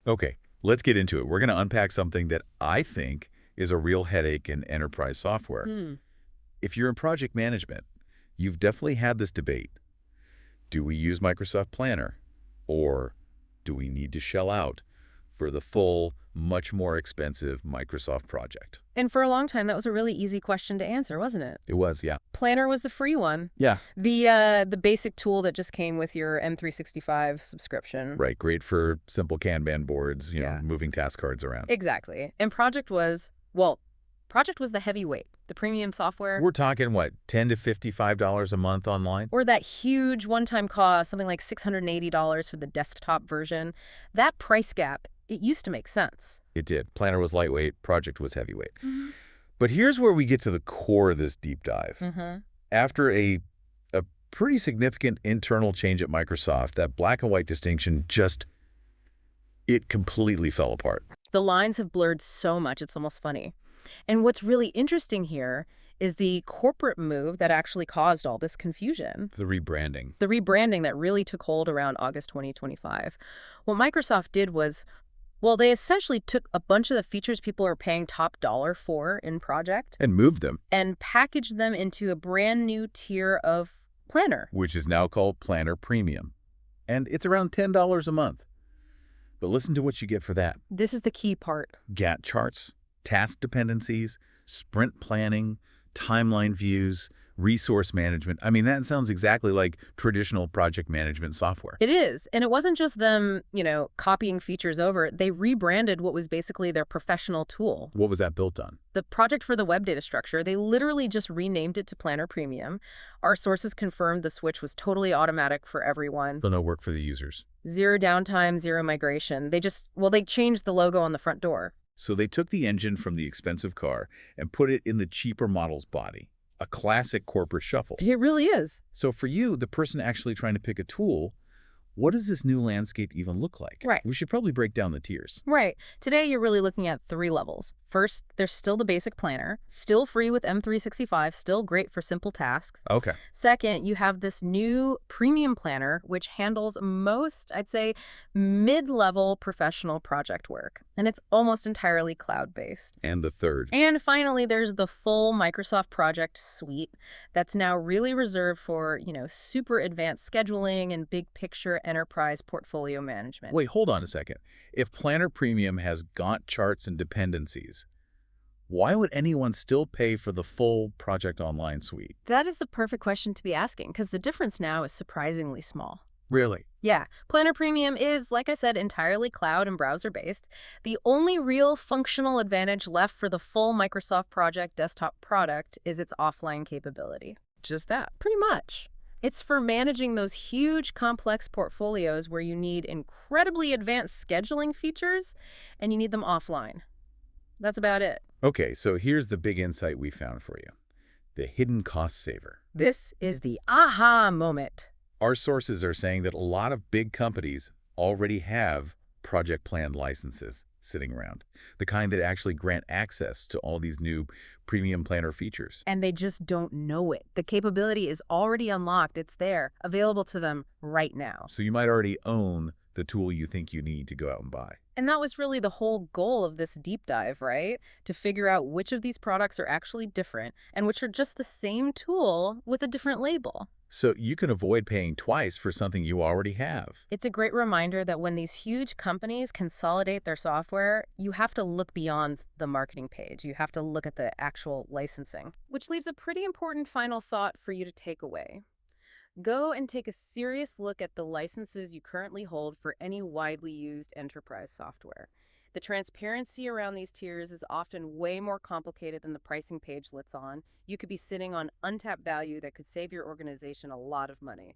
Okay, let's get into it. We're going to unpack something that I think is a real headache in enterprise software. Hmm. If you're in project management, you've definitely had this debate. Do we use Microsoft Planner? Or do we need to shell out for the full, much more expensive Microsoft project? And for a long time, that was a really easy question to answer, wasn't it? It was, yeah. Planner was the free one. Yeah. The basic tool that just came with your M365 subscription. Right, great for simple Kanban boards, Yeah. moving task cards around. Exactly. And Project was the heavyweight, the premium software, We're talking, what, $10 to $55 a month online? or that huge one-time cost, something like $680 for the desktop version. That price gap, it used to make sense. It did. Planner was lightweight, project was heavyweight. Mm-hmm. But here's where we get to the core of this deep dive. Mm-hmm. After a pretty significant internal change at Microsoft, that black and white distinction it completely fell apart. The lines have blurred so much, it's almost funny. And what's really interesting here is the corporate move that actually caused all this confusion. The rebranding. The rebranding that really took hold around August 2025. What Microsoft did was, well, they essentially took a bunch of the features people are paying top dollar for in Project And moved them, and packaged them into a brand new tier of Planner. which is now called Planner Premium. And it's around $10 a month. But listen to what you get for that. This is the key part. Gantt charts, task dependencies, sprint planning, timeline views, resource management. I mean, that sounds exactly like traditional project management software. It is. And it wasn't just them, copying features over. They rebranded what was basically their professional tool. What was that built on? The project for the web data structure, they literally just renamed it to Planner Premium. Our sources confirmed the switch was totally automatic for everyone. So no work for the users. Zero downtime, zero migration. They changed the logo on the front door. So they took the engine from the expensive car and put it in the cheaper model's body. A classic corporate shuffle. It really is. So for you, the person actually trying to pick a tool, what does this new landscape even look like? Right. We should probably break down the tiers. Right. Today, you're really looking at 3 levels. First, there's still the basic planner, still free with M365, still great for simple tasks. Okay. Second, you have this new premium planner, which handles most, I'd say, mid-level professional project work. And it's almost entirely cloud-based. And the third. And finally, there's the full Microsoft Project suite that's now really reserved for, super advanced scheduling and big picture enterprise portfolio management. Wait, hold on a second. If Planner Premium has Gantt charts and dependencies, why would anyone still pay for the full Project Online suite? That is the perfect question to be asking, because the difference now is surprisingly small. Really? Yeah, Planner Premium is, like I said, entirely cloud and browser-based. The only real functional advantage left for the full Microsoft Project desktop product is its offline capability. Just that. Pretty much. It's for managing those huge, complex portfolios where you need incredibly advanced scheduling features and you need them offline. That's about it. Okay, so here's the big insight we found for you. The hidden cost saver. This is the aha moment. Our sources are saying that a lot of big companies already have Project Plan licenses sitting around, the kind that actually grant access to all these new premium planner features. And they just don't know it. The capability is already unlocked. It's there, available to them right now. So you might already own the tool you think you need to go out and buy. And that was really the whole goal of this deep dive, right? To figure out which of these products are actually different and which are just the same tool with a different label. So you can avoid paying twice for something you already have. It's a great reminder that when these huge companies consolidate their software, you have to look beyond the marketing page. You have to look at the actual licensing. Which leaves a pretty important final thought for you to take away. Go and take a serious look at the licenses you currently hold for any widely used enterprise software. The transparency around these tiers is often way more complicated than the pricing page lets on. You could be sitting on untapped value that could save your organization a lot of money.